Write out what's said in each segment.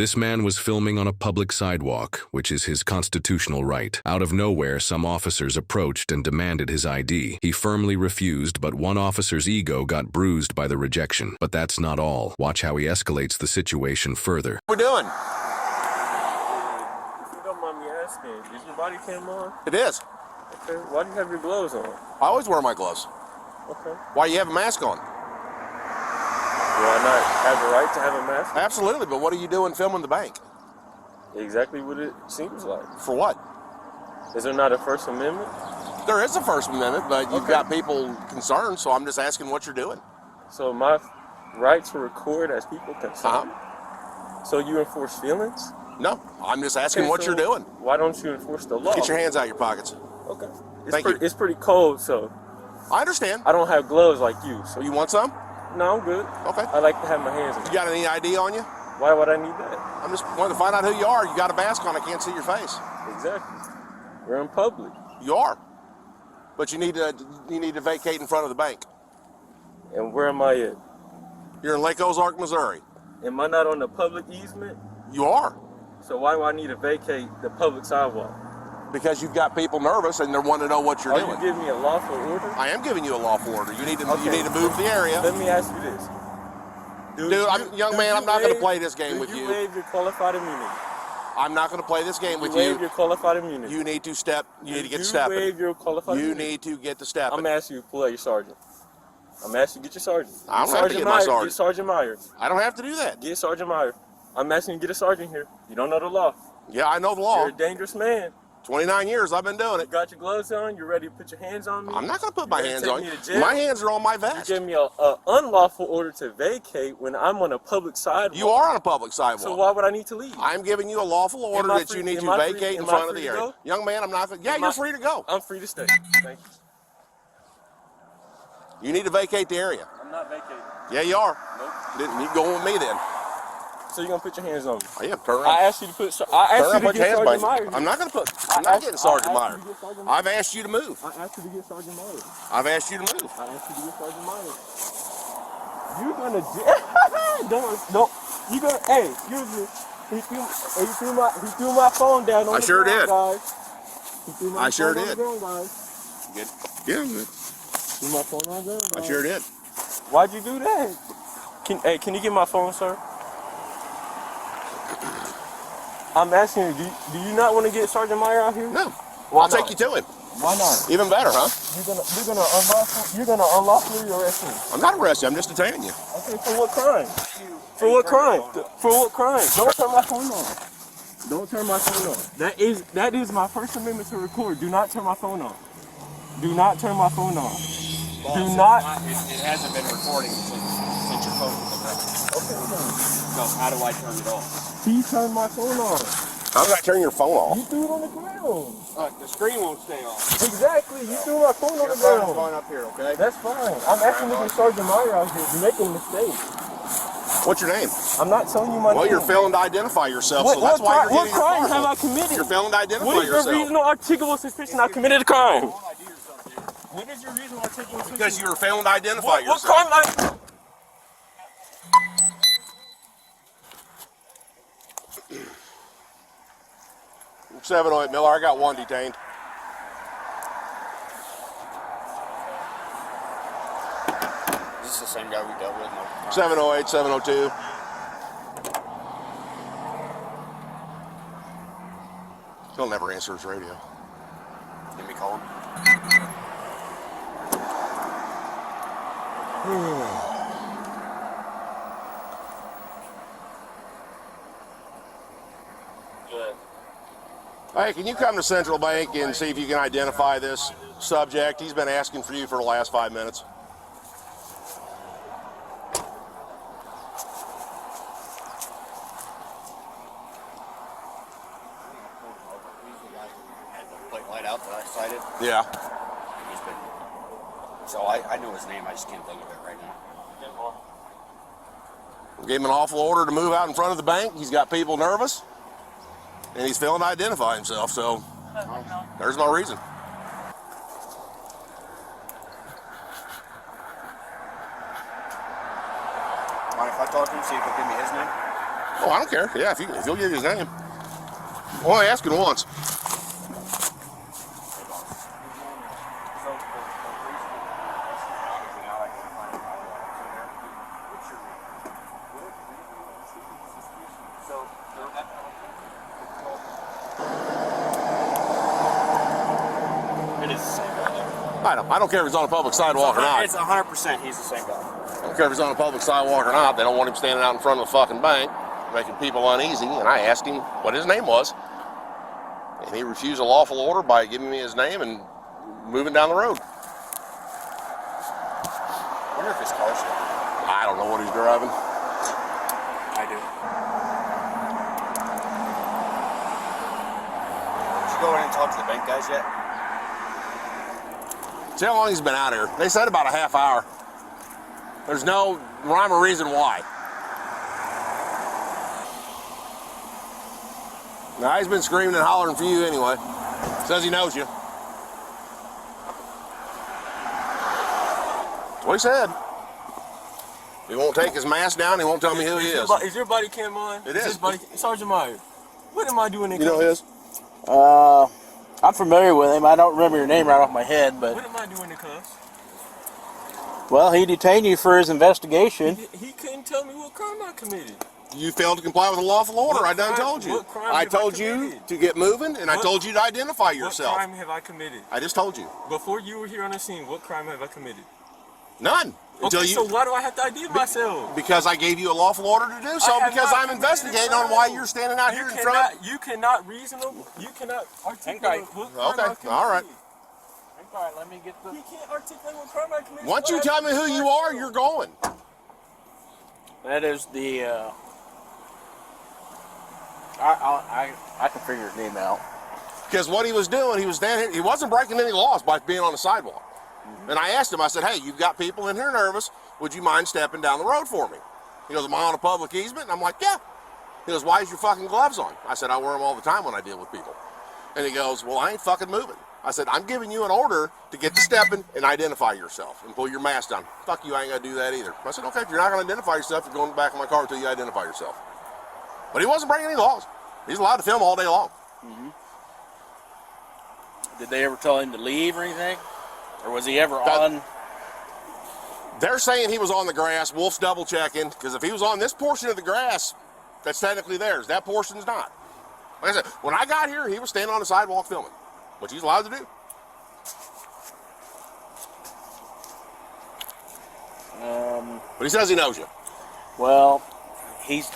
This man was filming on a public sidewalk, which is his constitutional right. Out of nowhere, some officers approached and demanded his ID. He firmly refused, but one officer's ego got bruised by the rejection. But that's not all. Watch how he escalates the situation further. What are we doing? If you don't mind me asking, is your body cam on? It is. Okay. Why do you have your gloves on? I always wear my gloves. Okay. Why do you have a mask on? Do I not have the right to have a mask? Absolutely, but what are you doing filming the bank? Exactly what it seems like. For what? Is there not a First Amendment? There is a First Amendment, but you've got people concerned, so I'm just asking what you're doing. So my right to record as people concerned? So you enforce feelings? No, I'm just asking what you're doing. Why don't you enforce the law? Get your hands out of your pockets. Okay. It's pretty cold, so I understand. I don't have gloves like you. So You want some? No, I'm good. Okay. I like to have my hands in. You got any ID on you? Why would I need that? I'm just wanting to find out who you are. You got a mask on. I can't see your face. Exactly. We're in public. You are. But you need to vacate in front of the bank. And where am I at? You're in Lake Ozark, Missouri. Am I not on the public easement? You are. So why do I need to vacate the public sidewalk? Because you've got people nervous and they want to know what you're doing. Are you giving me a lawful order? I am giving you a lawful order. You need to Okay. you need to move the area. Let me ask you this. Young man, I'm not going to play this game with you. you. Waive your qualified immunity? I'm not going to play this game with Waive you. your qualified immunity? You need to step. You need to get You stepping. waive your qualified You immunity? need to get to stepping. I'm asking you to pull out your sergeant. I'm asking you to get your sergeant. I don't have to get my sergeant. Get Sergeant Meyer. I don't have to do that. Get Sergeant Meyer. I'm asking you to get a sergeant here. You don't know the law. Yeah, I know the law. You're a dangerous man. 29 years I've been doing You it. got your gloves on. You're ready to put your hands on me. I'm not going to put my hands on you. you. My hands are on my You vest. gave me an unlawful order to vacate when I'm on a public sidewalk. You are on a public sidewalk. So why would I need to leave? I'm giving you a lawful order that you need to vacate in front of the area. Young man, I'm not. Yeah, you're free to go. I'm free to stay. Thank you. You need to vacate the area. I'm not vacating. Yeah, you are. Nope. You go with me then. So you're gonna put your hands on me? Oh, yeah, turn around. I asked you to put. I asked you to get Sergeant Meyer. I'm not gonna put. I'm not getting Sergeant Meyer. I've asked you to move. I asked you to get Sergeant Meyer. I've asked you to move. I asked you to get Sergeant Meyer. You're gonna don't. You gonna? Hey, excuse me. He threw my phone down on I the sure ground, did. guys. He threw my I sure phone did. On the ground, guys. Good. Yeah, good. Threw my phone on the ground, guys. I sure did. Why'd you do that? Can you get my phone, sir? I'm asking you, do you not want to get Sergeant Meyer out here? No. Why I'll not? take you to him. Why not? Even better, huh? You're gonna unlawfully arrest me. I'm not arresting you. I'm just detaining you. Okay, for what crime? For what crime? For what crime? Don't turn my phone on. Don't turn my phone on. That is my First Amendment to record. Do not turn my phone on. Do not turn my phone on. Boss, Do not. It hasn't been recording since your phone was arrested. Okay, then. So how do I turn it off? He turned my phone on. How did I turn your phone off? You threw it on the ground. The screen won't stay on. Exactly. You threw my phone on the Your phone's ground. going up here, okay? That's fine. I'm asking you to get Sergeant Meyer out here. You're making a mistake. What's your name? I'm not telling you my name. Well, you're failing to identify yourself, so that's why you're What getting crime your have I phone. committed? You're failing to identify What is yourself. your reasonable articulable suspicion I committed a crime? What is your reasonable articulable suspicion? Because you were failing to identify What yourself. crime I... 708 Miller, I got one detained. Is this the same guy we dealt with? No. 708, 702. He'll never answer his radio. Let me call him. Hey, can you come to Central Bank and see if you can identify this subject? He's been asking for you for the last 5 minutes. Plate light out that I cited. Yeah. He's been. So I know his name. I just can't think of it right now. Gave him an awful order to move out in front of the bank. He's got people nervous, and he's failing to identify himself, so there's no reason. Mind if I talk to him, see if he'll give me his name? Oh, I don't care. Yeah, if you'll give his name. I'm only asking once. It is the same guy. I don't care if he's on a public sidewalk or not. It's 100% he's the same guy. I don't care if he's on a public sidewalk or not. They don't want him standing out in front of the fucking bank, making people uneasy. And I asked him what his name was, and he refused a lawful order by giving me his name and moving down the road. I wonder if his car's here. I don't know what he's driving. I do. Did you go in and talk to the bank guys yet? See how long he's been out here? They said about a half hour. There's no rhyme or reason why. Now, he's been screaming and hollering for you anyway. Says he knows you. That's what he said. He won't take his mask down. He won't tell me who he is. Is your body cam on? It is. Sergeant Meyer, what am I doing in You know his? I'm familiar with him. I don't remember your name right off my head, but What am I doing in cuffs? well, he detained you for his investigation. He couldn't tell me what crime I committed. You failed to comply with a lawful order. What I done crime- told you. what crime I have I told you committed? to get moving, and I What- told you to identify yourself. What crime have I committed? I just told you. Before you were here on the scene, what crime have I committed? None. Until Okay, you. so why do I have to ID myself? Because I gave you a lawful order to do so, I have because not I'm committed investigating a on why crime. you're standing out here in front. You cannot articulate what crime I Okay, committed. all right. All right, let me get the. You can't articulate what crime I committed. Once you tell me who you are, you're going. That is the. I can figure his name out. Because what he was doing, he was standing here, he wasn't breaking any laws by being on the sidewalk. And I asked him, I said, hey, you've got people in here nervous. Would you mind stepping down the road for me? He goes, am I on a public easement? And I'm like, yeah. He goes, why is your fucking gloves on? I said, I wear them all the time when I deal with people. And he goes, well, I ain't fucking moving. I said, I'm giving you an order to get to stepping and identify yourself and pull your mask down. Fuck you, I ain't gonna do that either. I said, okay, if you're not gonna identify yourself, you're going to the back of my car until you identify yourself. But he wasn't breaking any laws. He's allowed to film all day long. Did they ever tell him to leave or anything? Or was he ever on? They're saying he was on the grass. Wolf's double checking, because if he was on this portion of the grass, that's technically theirs. That portion's not. Like I said, when I got here, he was standing on the sidewalk filming, which he's allowed to do. But he says he knows you. Well, he's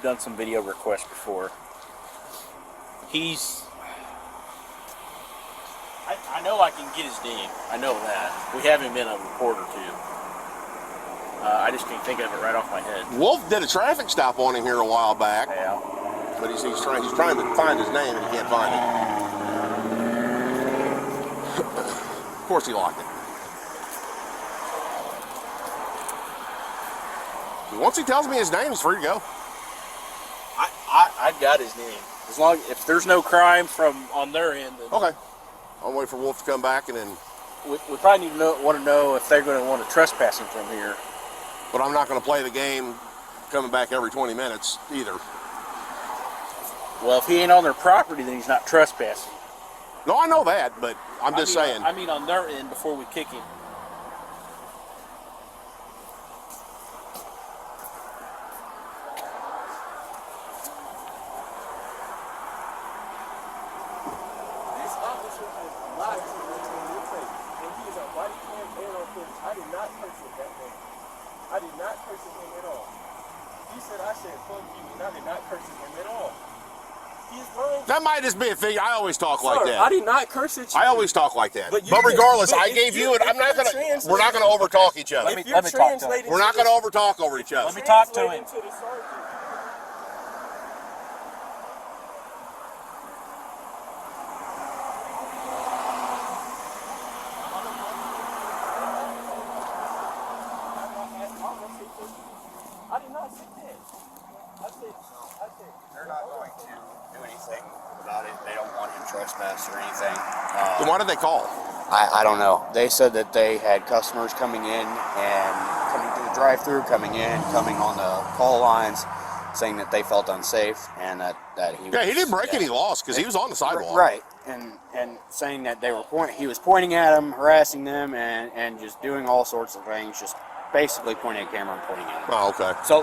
done some video requests before. I know I can get his name. I know that. We have him in a report or two. I just can't think of it right off my head. Wolf did a traffic stop on him here a while back, Yeah. but he's trying to find his name and he can't find it. Of course he locked it. Once he tells me his name, he's free to go. I've got his name. As long if there's no crime from on their end, then Okay. I'll wait for Wolf to come back and then. we probably need to want to know if they're going to want to trespass him from here. But I'm not going to play the game coming back every 20 minutes either. Well, if he ain't on their property, then he's not trespassing. No, I know that, but I'm just saying. I mean, on their end before we kick him. This officer has lied to me to your face. And he is on body cam and on footage. I did not curse him that day. I did not curse him at all. He said I said fuck you, and I did not curse him at all. He's lying. That might just be a figure. I always talk like Sir, that. I did not curse at you. I always talk like that. But But, you can- regardless, but I if gave you- you it. if you're We're not gonna overtalk each other. If you're let me talk to him. translating We're not to gonna the- overtalk over each other. Let me talk to him. translating to the sergeant. I did not say that. I said. They're not going to do anything about it. They don't want him trespassed or anything. Then why did they call? I don't know. They said that they had customers coming in and coming to the drive-through, coming in, coming on the call lines, saying that they felt unsafe and that he Yeah, he was- didn't break any laws because he was on the sidewalk. Right, and saying that they were he was pointing at them, harassing them, and just doing all sorts of things, just basically pointing at camera and pointing at them. Oh, okay. So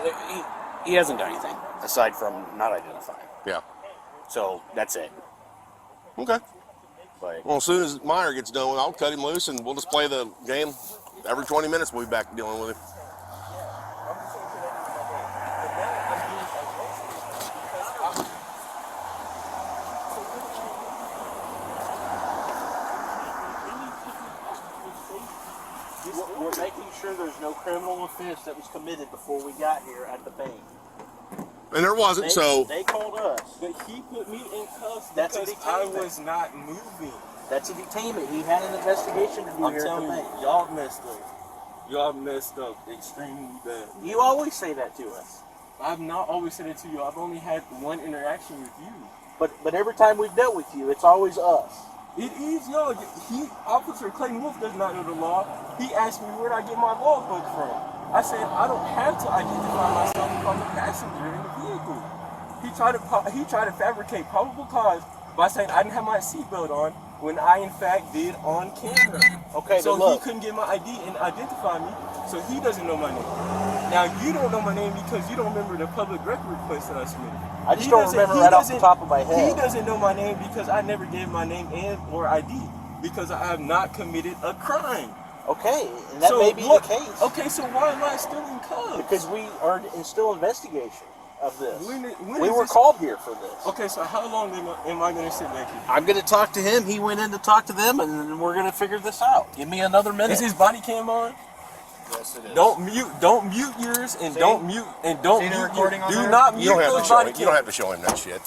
he hasn't done anything aside from not identifying. Yeah. So that's it. Okay. But Well, as soon as Meyer gets done, I'll cut him loose and we'll just play the game. Every 20 minutes we'll be back dealing with him. We're making sure there's no criminal offense that was committed before we got here at the bank. And there wasn't, so They called us. But he put me in cuffs That's a because I detainment. was not moving. That's a detainment. He had an investigation to do I'm here at the telling you, bank. y'all messed up. Y'all messed up extremely bad. You always say that to us. I've not always said it to you. I've only had one interaction with you. But every time we've dealt with you, it's always us. It is, y'all. Officer Clayton Wolf does not know the law. He asked me where I get my law book from. I said I don't have to identify myself if I'm a passenger in the vehicle. He tried to fabricate probable cause by saying I didn't have my seatbelt on when I in fact did on camera. Okay, So but look. he couldn't get my ID and identify me. So he doesn't know my name. Now you don't know my name because you don't remember the public record request that I submitted. I just He don't doesn't- remember he right off the doesn't- top of my He head. doesn't know my name because I never gave my name and or ID because I have not committed a crime. Okay, and that so may be what, the case. Okay, so why am I still in cuffs? Because we are in still investigation of this. When We is were this- called here for this. Okay, so how long am I going to sit back here? I'm going to talk to him. He went in to talk to them, and then we're going to figure this out. Give me another minute. Is his body cam on? yes, it is. Don't mute yours and See? don't mute See the recording on Do there? not mute you don't have those to show body him. You don't cams. have to show him that shit.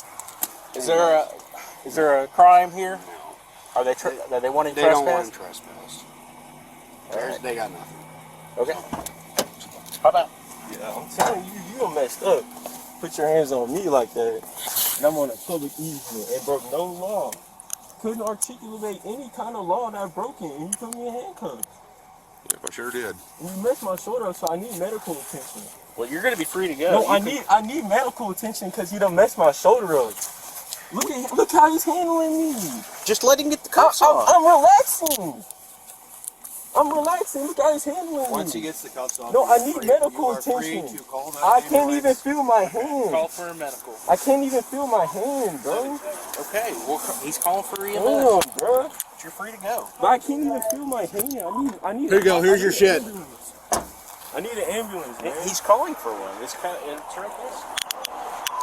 Is there a crime here? Are they wanting They don't trespass? want trespass. Alright. They got nothing. Okay. How about? Yeah, I'm telling you, you done messed up. Put your hands on me like that. And I'm on a public easement and broke no law. Couldn't articulate any kind of law that I've broken, and you put me in handcuffs. Yep, I sure did. And you messed my shoulder up, so I need medical attention. Well, you're going to be free to go. No, You I need medical attention because you done messed my shoulder up. Look how he's handling me. just let him get the cuffs on. I'm relaxing. Look how he's handling Once he me. gets the cuffs off, No, I you need are free- medical you are free attention. to call that I can't even ambulance. feel my Call hand. for a medical. I can't even feel my hand, bro. Okay, well, he's calling for EMS. Damn, bro. You're free to go. But I can't even feel my hand. I need. Here you go. Here's your shit. I need an ambulance, man. He's calling for one. It's kind of it's right this.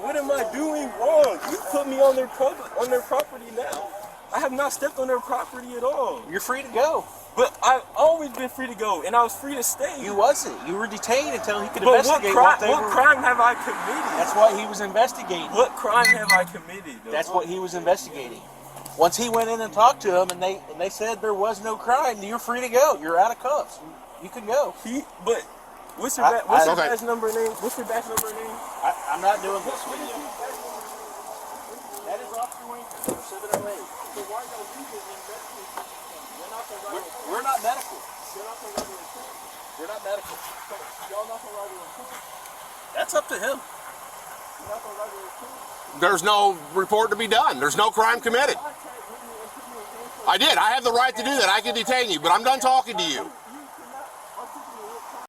What am I doing wrong? You put me on their property now. I have not stepped on their property at all. You're free to go. But I've always been free to go, and I was free to stay. You wasn't. You were detained until he could But investigate what they what were. crime have I committed? That's what he was investigating. What crime have I committed? Though? That's what he was investigating. Once he went in and talked to him, and they said there was no crime, you're free to go. You're out of cuffs. You can go. But what's your I- what's your okay. badge number name? What's your badge number name? I'm not doing this with you. That is Officer Winkler, 708. So why y'all using investigation? You're not the right. We're not medical. You're not the right report. We're not medical. Y'all not the right report. That's up to him. You're not the right report. There's no report to be done. There's no crime committed. I did. I have the right to do that. I can detain you, but I'm done talking to you.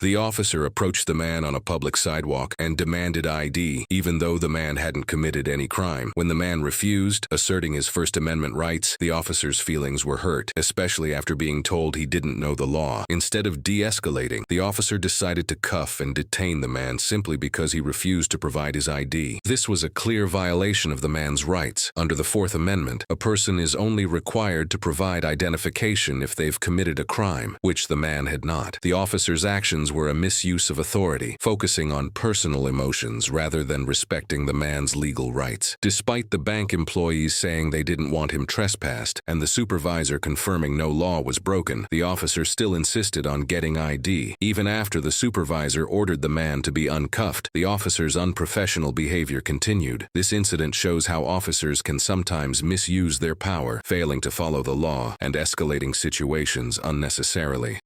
The officer approached the man on a public sidewalk and demanded ID, even though the man hadn't committed any crime. When the man refused, asserting his First Amendment rights, the officer's feelings were hurt, especially after being told he didn't know the law. Instead of de-escalating, the officer decided to cuff and detain the man simply because he refused to provide his ID. This was a clear violation of the man's rights. Under the Fourth Amendment, a person is only required to provide identification if they've committed a crime, which the man had not. The officer's actions were a misuse of authority, focusing on personal emotions rather than respecting the man's legal rights. Despite the bank employees saying they didn't want him trespassed and the supervisor confirming no law was broken, the officer still insisted on getting ID. Even after the supervisor ordered the man to be uncuffed, the officer's unprofessional behavior continued. This incident shows how officers can sometimes misuse their power, failing to follow the law and escalating situations unnecessarily.